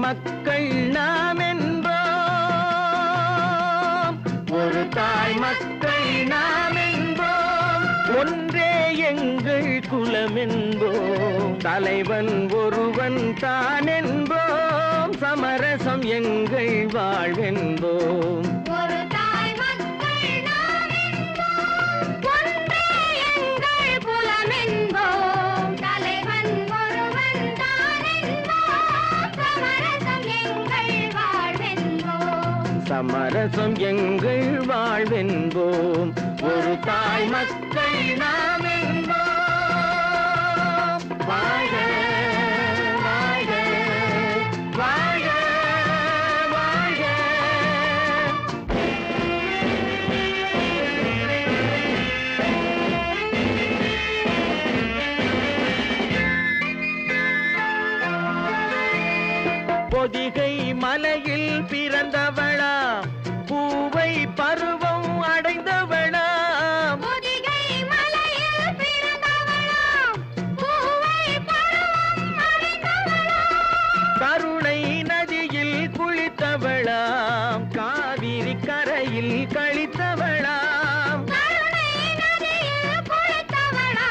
மக்கள் நாம் என்போம், ஒரு தாய் மக்கள் நாம் என்போம், ஒன்றே எங்கள் குலம் என்போம், தலைவன் ஒருவன் தான் என்போம், சமரசம் எங்கள் வாழ்வென்போம். சமரசம் எங்கள் வாழ்வென்போம், ஒரு தாய் மக்கள் நாம் என்போம். வாழ்க வாழ்க வாழ்க வாழ்க. பொதிகை மலையில் பிறந்தவளா, பூவை பருவம் அடைந்தவளா, பொதிகை மலையில் பிறந்தவளா, பூவை பருவம் அடைந்தவளா, கருணை நதியில் குளித்தவளா, காவிரி கரையில் கழித்தவளா, கருணை நதியில் குளித்தவளா,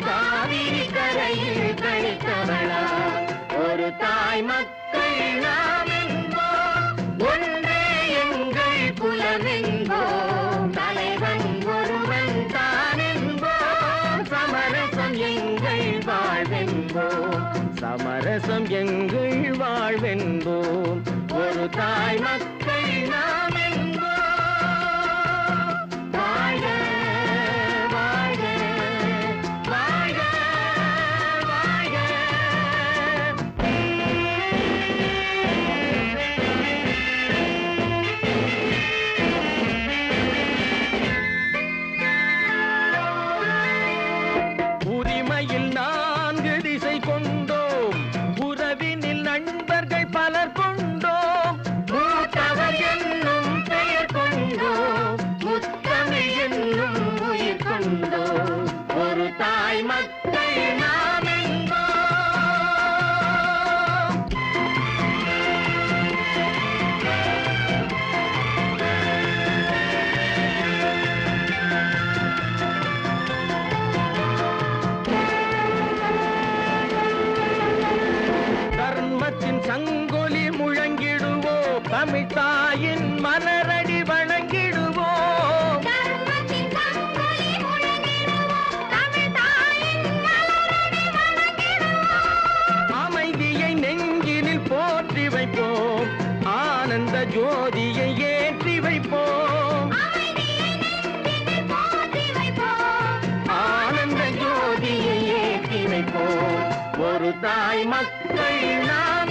காவிரி கரையில் கழித்தவளா, ஒரு தாய் மக்கள் நாம் என்போம், ஒன்றே எங்கள் குலம் என்போம், தலைவன் ஒருவன் தான் என்போம், சமரசம் எங்கள் வாழ்வென்போம், சமரசம் எங்கள் வாழ்வென்போம், ஒரு தாய் மக்கள் நாம் என்போம். வாழ்க வாழ்க வாழ்க வாழ்க. உரிமையில் 4 திசை கொண்டோம், உறவினில் நண்பர்கள் பலர் கொண்டோம், மூத்தவர் என்னும் பெயர் கொண்டோம், முத்தமிழ் என்னும் உயிர் கொண்டோம், ஒரு தாய் மக்கள் நாம் என்போம். தர்மத்தின் சங்கொலி முழங்கிடுவோம், தமிழ் தாயின் மலரடி வணங்கிடுவோம், தர்மத்தின் சங்கொலி முழங்கிடுவோம், தமிழ் தாயின் மலரடி வணங்கிடுவோம், அமைதியை நெஞ்சினில் போற்றி வைப்போம், ஆனந்த ஜோதியை ஏற்றி வைப்போம், அமைதியை நெஞ்சினில் போற்றி வைப்போம், ஆனந்த ஜோதியை ஏற்றி வைப்போம், ஒரு தாய் மக்கள் நாம்